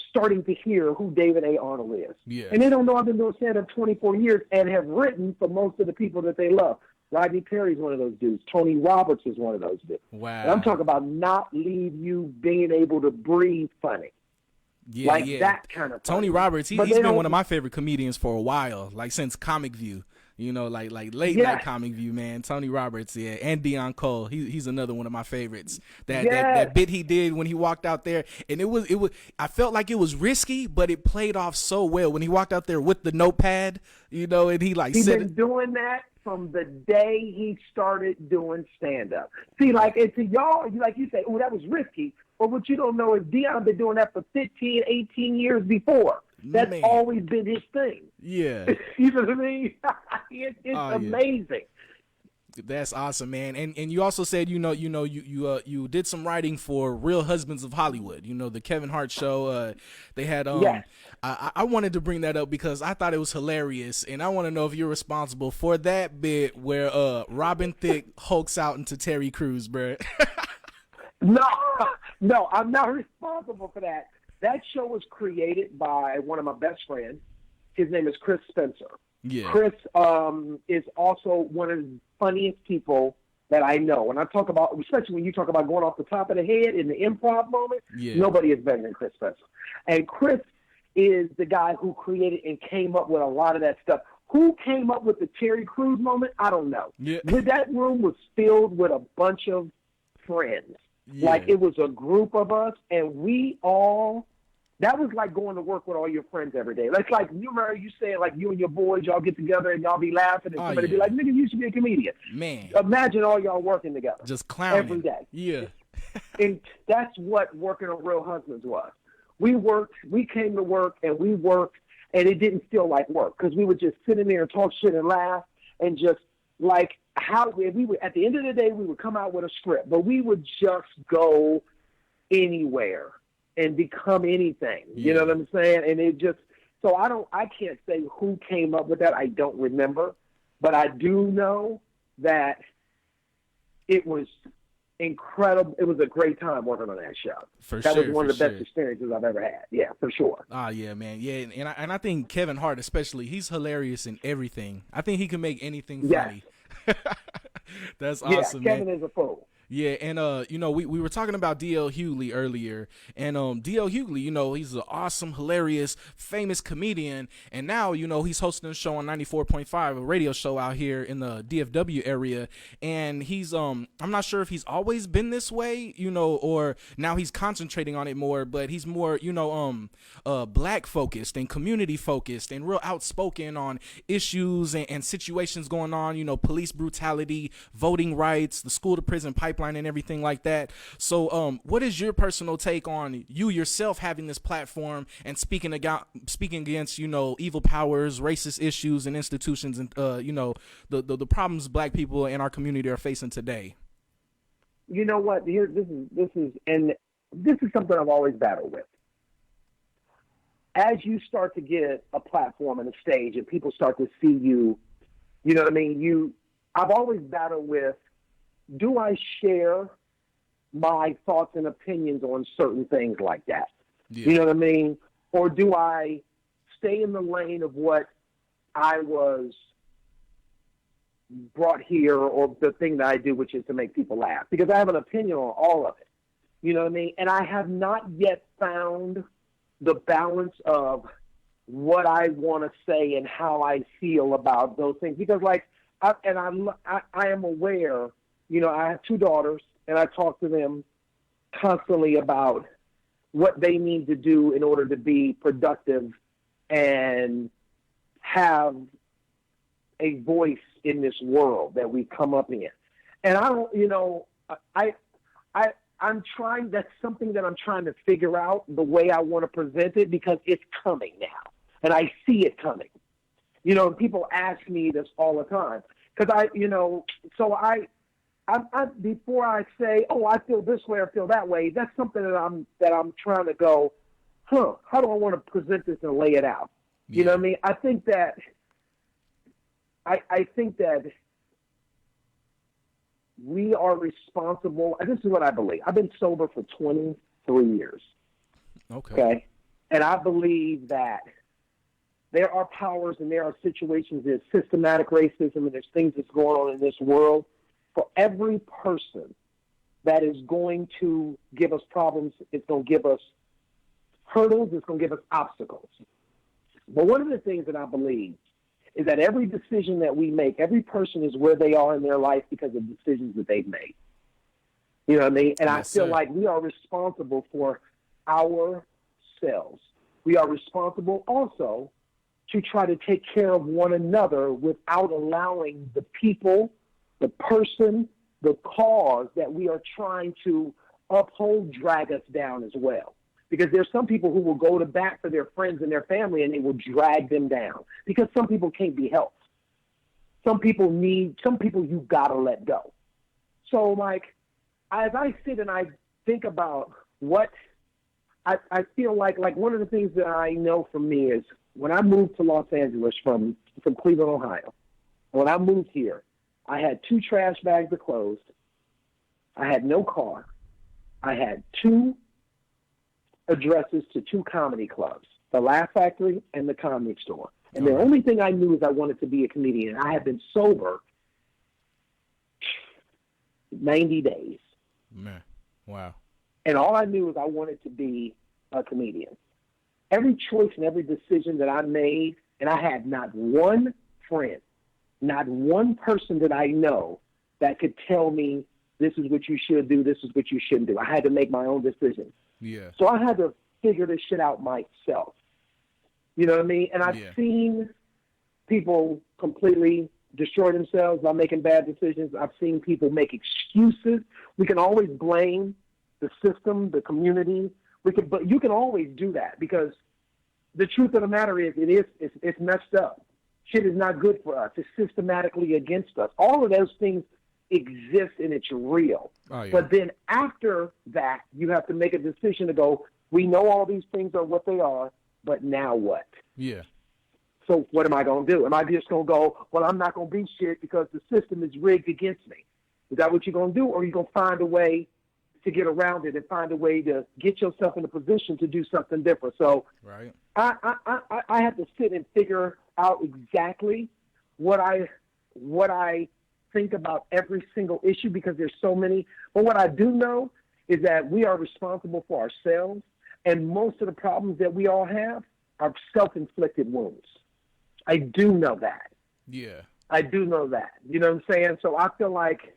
starting to hear who David A. Arnold is. Yeah. And they don't know I've been doing stand-up 24 years and have written for most of the people that they love. Rodney Perry's one of those dudes. Tony Roberts is one of those dudes. Wow. And I'm talking about not leave you being able to breathe funny. Yeah, that kind of funny. Tony Roberts, he's been one of my favorite comedians for a while, like since Comic View. Like late night Comic View, man. Tony Roberts, and Deion Cole. He's another one of my favorites. That bit he did when he walked out there, and it was. I felt like it was risky, but it played off so well when he walked out there with the notepad, and he's been doing that from the day he started doing stand up. See, like, it's y'all, like you say, oh, that was risky. But what you don't know is Deion been doing that for 15, 18 years before. That's always been his thing. Yeah. You know what I mean? It's amazing. That's awesome, man. And you also said, you did some writing for Real Husbands of Hollywood, the Kevin Hart show. They had, I wanted to bring that up because I thought it was hilarious. And I want to know if you're responsible for that bit where Robin Thicke hulks out into Terry Crews, bro. No, I'm not responsible for that. That show was created by one of my best friends. His name is Chris Spencer. Yeah. Chris is also one of the funniest people that I know. When I talk about, especially when you talk about going off the top of the head in the improv moment, nobody is better than Chris Spencer. And Chris is the guy who created and came up with a lot of that stuff. Who came up with the Terry Crews moment? I don't know. Yeah. That room was filled with a bunch of friends. Yeah. Like, it was a group of us, and we all that was like going to work with all your friends every day. That's like, you remember you saying, like, you and your boys, y'all get together and y'all be laughing, and somebody be like, nigga, you should be a comedian. Man. Imagine all y'all working together. Just clowning. Every day. Yeah. And that's what working on Real Husbands was. We came to work, and we worked, and it didn't feel like work, because we would just sit in there and talk shit and laugh, and just, like, we would, at the end of the day, we would come out with a script, but we would just go anywhere and become anything. Yeah. You know what I'm saying? And it just, so I can't say who came up with that. I don't remember, but I do know that it was incredible. It was a great time working on that show. That was one of the best experiences I've ever had. Yeah, for sure. Yeah, man. Yeah, and I think Kevin Hart especially, he's hilarious in everything. I think he can make anything funny. That's awesome, Kevin man. is a fool. Yeah, and we were talking about D.L. Hughley earlier, and D.L. Hughley, he's an awesome, hilarious, famous comedian, and now, he's hosting a show on 94.5, a radio show out here in the DFW area, and he's, I'm not sure if he's always been this way, or now he's concentrating on it more, but he's more, black focused and community focused and real outspoken on issues and situations going on, police brutality, voting rights, the school to prison pipeline, and everything like that. So what is your personal take on you yourself having this platform and speaking against evil powers, racist issues and institutions, and the problems black people in our community are facing today? You know what, this is something I've always battled with. As you start to get a platform and a stage and people start to see you, you know what I mean, I've always battled with, do I share my thoughts and opinions on certain things like that? Yeah. You know what I mean? Or do I stay in the lane of what I was brought here, or the thing that I do, which is to make people laugh? Because I have an opinion on all of it. You know what I mean? And I have not yet found the balance of what I want to say and how I feel about those things. Because, like, I am aware. I have 2 daughters, and I talk to them constantly about what they need to do in order to be productive and have a voice in this world that we come up in. And I don't, I'm trying, that's something that I'm trying to figure out the way I want to present it, because it's coming now, and I see it coming. And people ask me this all the time, because before I say, oh, I feel this way or feel that way, that's something that I'm trying to go, how do I want to present this and lay it out? Yeah. You know what I mean? I think that we are responsible. And this is what I believe. I've been sober for 23 years. Okay. And I believe that there are powers and there are situations, there's systematic racism, and there's things that's going on in this world. For every person that is going to give us problems, it's going to give us hurdles, it's going to give us obstacles. But one of the things that I believe is that every decision that we make, every person is where they are in their life because of decisions that they've made. You know what I mean? And yes, I feel like we are responsible for ourselves. We are responsible also to try to take care of one another without allowing the people, the person, the cause that we are trying to uphold drag us down as well. Because there's some people who will go to bat for their friends and their family, and they will drag them down. Because some people can't be helped. Some people you gotta let go. So, like, as I sit and I think about what I feel like one of the things that I know for me is when I moved to Los Angeles from Cleveland, Ohio, when I moved here, I had 2 trash bags of clothes. I had no car. I had 2 addresses to 2 comedy clubs, the Laugh Factory and the Comedy Store. And the only thing I knew is I wanted to be a comedian. I had been sober 90 days. Man, wow. And all I knew was I wanted to be a comedian. Every choice and every decision that I made, and I had not one friend, not one person that I know that could tell me this is what you should do, this is what you shouldn't do. I had to make my own decisions. Yeah. So I had to figure this shit out myself. You know what I mean? And I've seen people completely destroy themselves by making bad decisions. I've seen people make excuses. We can always blame the system, the community. But you can always do that, because the truth of the matter is, it's messed up. Shit is not good for us. It's systematically against us. All of those things exist and it's real. Oh, yeah. But then after that, you have to make a decision to go, we know all these things are what they are, but now what? Yeah. So what am I going to do? Am I just going to go, well, I'm not going to be shit because the system is rigged against me? Is that what you're going to do? Or are you going to find a way to get around it and find a way to get yourself in a position to do something different? So right. I have to sit and figure out exactly what I think about every single issue, because there's so many. But what I do know is that we are responsible for ourselves, and most of the problems that we all have are self-inflicted wounds. I do know that. Yeah. I do know that. You know what I'm saying? So I feel like,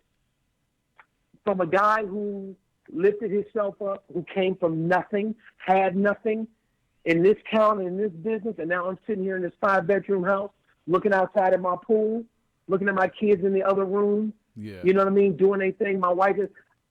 from a guy who lifted himself up, who came from nothing, had nothing in this town, in this business, and now I'm sitting here in this 5-bedroom house, looking outside at my pool, looking at my kids in the other room. Yeah. You know what I mean? Doing anything. My wife is.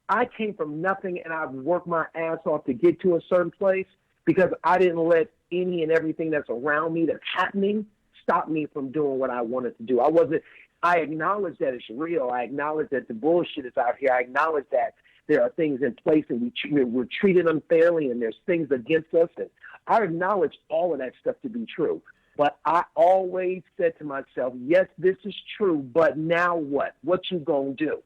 I came from nothing, and I've worked my ass off to get to a certain place, because I didn't let any and everything that's around me that's happening stop me from doing what I wanted to do. I acknowledge that it's real. I acknowledge that the bullshit is out here. I acknowledge that there are things in place and we're treated unfairly and there's things against us. And I acknowledge all of that stuff to be true. But I always said to myself, yes, this is true, but now what? What you gonna do?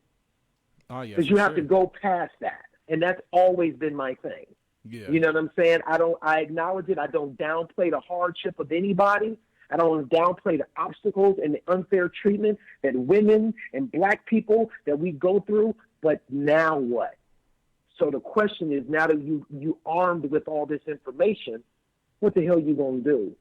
Oh, yeah, because you have to go past that. And that's always been my thing. Yeah. You know what I'm saying? I acknowledge it. I don't downplay the hardship of anybody. I don't downplay the obstacles and the unfair treatment that women and black people that we go through. But now what? So the question is, now that you armed with all this information, what the hell you gonna do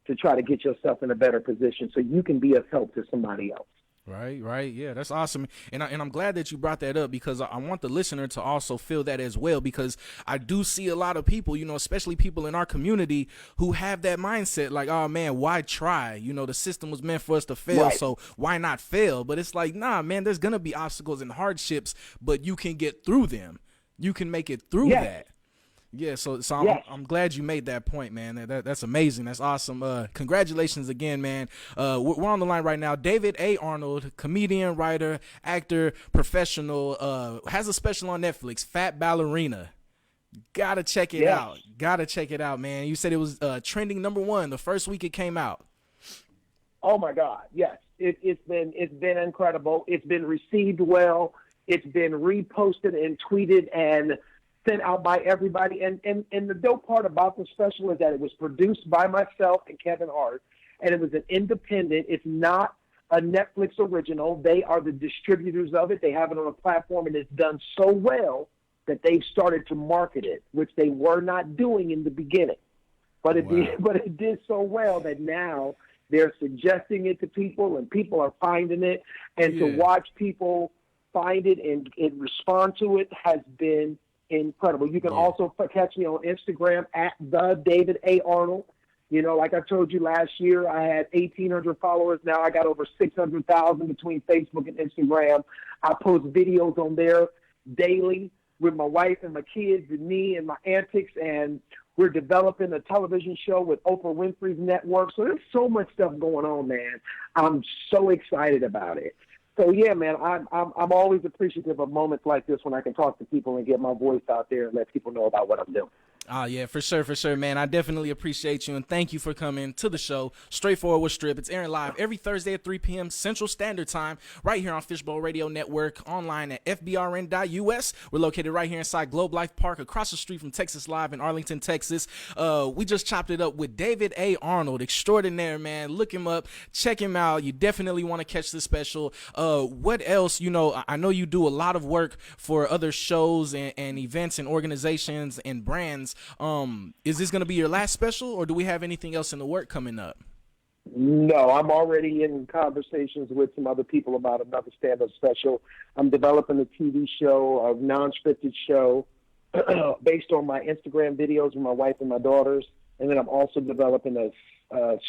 to try to get yourself in a better position so you can be of help to somebody else? Right. Yeah, that's awesome. And I'm glad that you brought that up, because I want the listener to also feel that as well, because I do see a lot of people, especially people in our community, who have that mindset like, oh man, why try? The system was meant for us to fail, right. So why not fail? But it's like, nah, man, there's going to be obstacles and hardships, but you can get through them. You can make it through that. Yeah, so I'm glad you made that point, man. That's amazing. That's awesome. Congratulations again, man. We're on the line right now. David A. Arnold, comedian, writer, actor, professional, has a special on Netflix, Fat Ballerina. Gotta check it out. Gotta check it out, man. You said it was trending #1 the first week it came out. Oh my God, yes. It's been incredible. It's been received well. It's been reposted and tweeted and sent out by everybody. And the dope part about the special is that it was produced by myself and Kevin Hart, and it was an independent. It's not a Netflix original. They are the distributors of it. They have it on a platform, and it's done so well that they've started to market it, which they were not doing in the beginning. But it did so well that now they're suggesting it to people, and people are finding it. And to watch people find it and respond to it has been incredible. You can also catch me on Instagram at the David A. Arnold. Like I told you last year, I had 1,800 followers. Now I got over 600,000 between Facebook and Instagram. I post videos on there daily with my wife and my kids and me and my antics, and we're developing a television show with Oprah Winfrey's network. So there's so much stuff going on, man. I'm so excited about it. So yeah, man, I'm always appreciative of moments like this when I can talk to people and get my voice out there and let people know about what I'm doing. Oh, yeah, for sure, man. I definitely appreciate you, and thank you for coming to the show, Straightforward with Strip. It's airing live every Thursday at 3 p.m. Central Standard Time, right here on Fishbowl Radio Network, online at fbrn.us. We're located right here inside Globe Life Park, across the street from Texas Live in Arlington, Texas. We just chopped it up with David A. Arnold, extraordinaire, man. Look him up, check him out. You definitely want to catch the special. What else? I know you do a lot of work for other shows and events and organizations and brands. Is this going to be your last special, or do we have anything else in the work coming up? No, I'm already in conversations with some other people about another stand-up special. I'm developing a TV show, a non-scripted show based on my Instagram videos with my wife and my daughters. And then I'm also developing a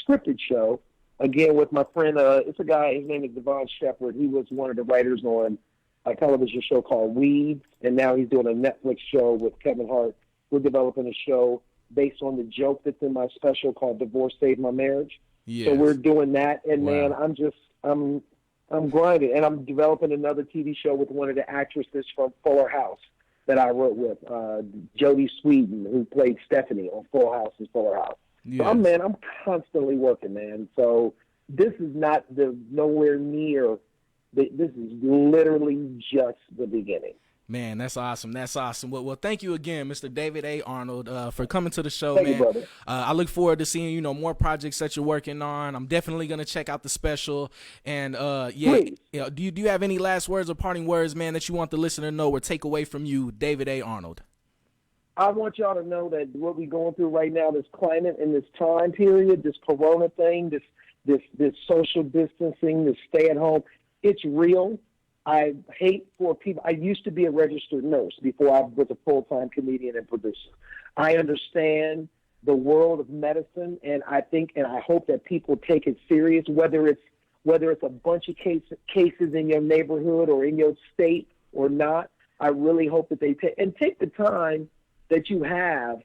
scripted show, again, with my friend. It's a guy, his name is Devon Shepard. He was one of the writers on a television show called Weeds, and now he's doing a Netflix show with Kevin Hart. We're developing a show based on the joke that's in my special called Divorce Saved My Marriage. Yes. So we're doing that, and man, I'm grinding, and I'm developing another TV show with one of the actresses from Fuller House that I wrote with, Jodie Sweden, who played Stephanie on Full House and Fuller House. Yes. So I'm constantly working, man. So this is not nowhere near. This is literally just the beginning. Man, that's awesome. That's awesome. Well, thank you again, Mr. David A. Arnold, for coming to the show, thank man. You, brother. I look forward to seeing, more projects that you're working on. I'm definitely going to check out the special. And, do you have any last words or parting words, man, that you want the listener to know or take away from you, David A. Arnold? I want y'all to know that what we're going through right now, this climate and this time period, this corona thing, this social distancing, this stay at home, it's real. I hate for people. I used to be a registered nurse before I was a full-time comedian and producer. I understand the world of medicine, and I think and I hope that people take it serious, whether it's a bunch of cases in your neighborhood or in your state or not. I really hope that they take the time that you have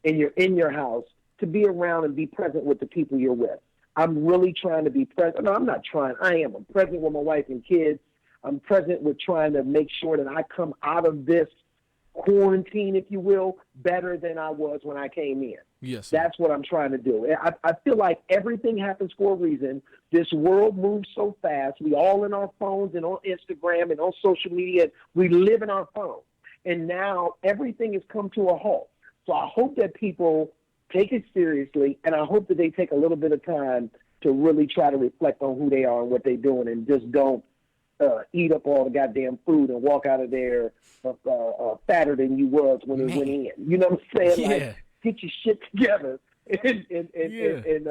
in your house to be around and be present with the people you're with. I'm really trying to be present. No, I'm not trying. I am. I'm present with my wife and kids. I'm present with trying to make sure that I come out of this quarantine, if you will, better than I was when I came in. Yes, sir. That's what I'm trying to do. I feel like everything happens for a reason. This world moves so fast. We all in our phones and on Instagram and on social media. We live in our phones. And now everything has come to a halt. So I hope that people take it seriously, and I hope that they take a little bit of time to really try to reflect on who they are and what they're doing, and just don't eat up all the goddamn food and walk out of there fatter than you was when it went in. You know what I'm saying? Yeah. Like, get your shit together and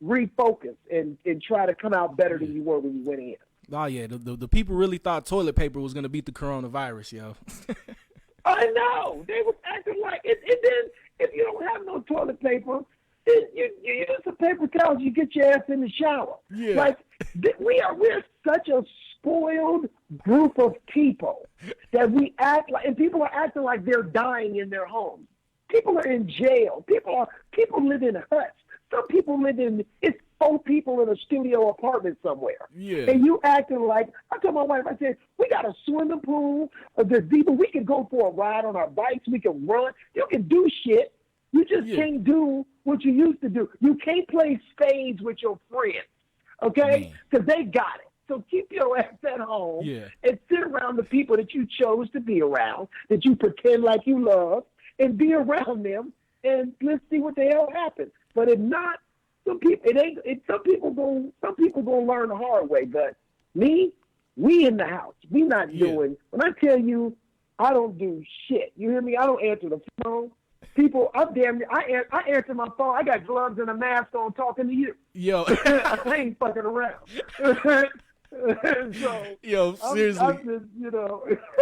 refocus and try to come out better than you were when you went in. Oh, yeah. The people really thought toilet paper was going to beat the coronavirus, yo. I know. They was acting like it. And then if you don't have no toilet paper, then you use some paper towels, you get your ass in the shower. Yeah. Like, we're such a spoiled group of people that we act like, and people are acting like they're dying in their homes. People are in jail. People live in huts. Some people live in, it's 4 people in a studio apartment somewhere. Yeah. And you acting like, I told my wife, I said, we got a swimming pool, there's people, we can go for a ride on our bikes, we can run, you can do shit. You just can't do what you used to do. You can't play spades with your friends, okay? Because they got it. So keep your ass at home and sit around the people that you chose to be around, that you pretend like you love, and be around them, and let's see what the hell happens. But if not, some people gonna learn the hard way. But we in the house. We not doing. When I tell you, I don't do shit. You hear me? I don't answer the phone. People, I'm damn near. I answer my phone. I got gloves and a mask on, talking to you. Yo, I ain't fucking around. So, yo, seriously, I'm just,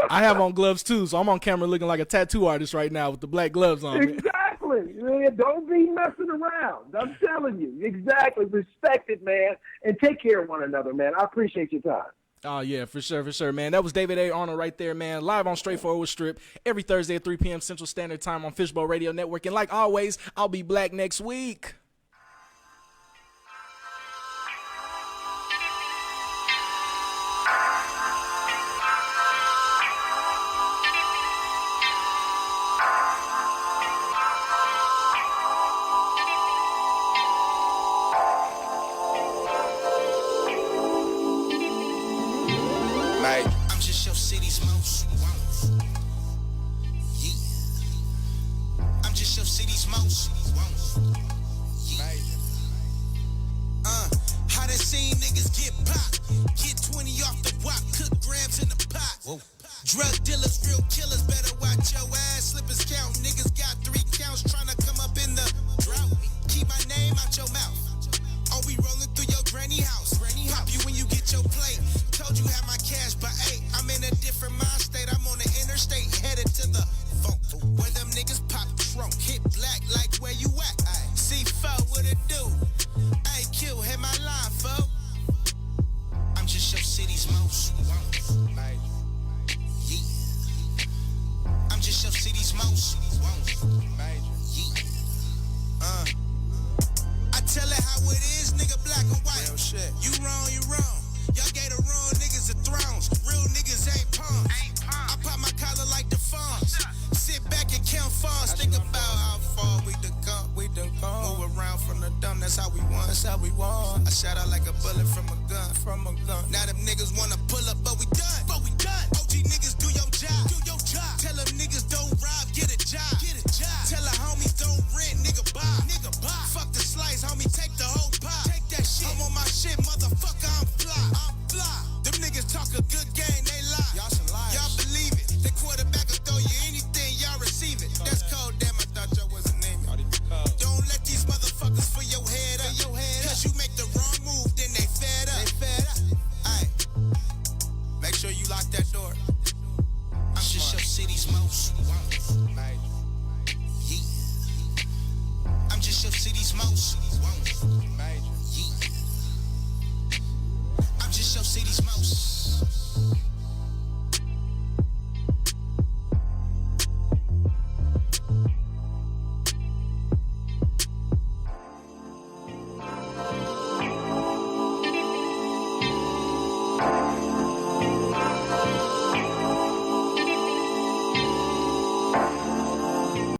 I have on gloves too, so I'm on camera looking like a tattoo artist right now with the black gloves on. Exactly. Man, don't be messing around. I'm telling you. Exactly. Respect it, man, and take care of one another, man. I appreciate your time. Oh, yeah, for sure, man. That was David A. Arnold right there, man. Live on Straightforward with Strip every Thursday at 3 p.m. Central Standard Time on Fishbowl Radio Network. And like always, I'll be black next week. I'm just your city's most. Yeah. I'm just your city's most. Yeah. I done seen niggas get popped. Get 20 off the wok, cook grams in the pot. Whoa. Drug dealers, real killers, better watch your ass. Slippers count, niggas got 3 counts trying to come up in the drought. Keep my name out your mouth. Oh, we rolling through your granny house. Pop you when you get your plate. Told you had my cash, but hey, I'm in a different mind state. I'm on the interstate headed to the phone. it is, nigga, black and white. Real shit. You wrong, you wrong. Y'all gave the wrong niggas the thrones. Real niggas ain't pawns. I pop my collar like the fawns. Sit back and count falls. Think about how far we done gone. Move around from the dumb, that's how we want. I shot out like a bullet from a gun. Now them niggas wanna pull up, but we done. OG niggas do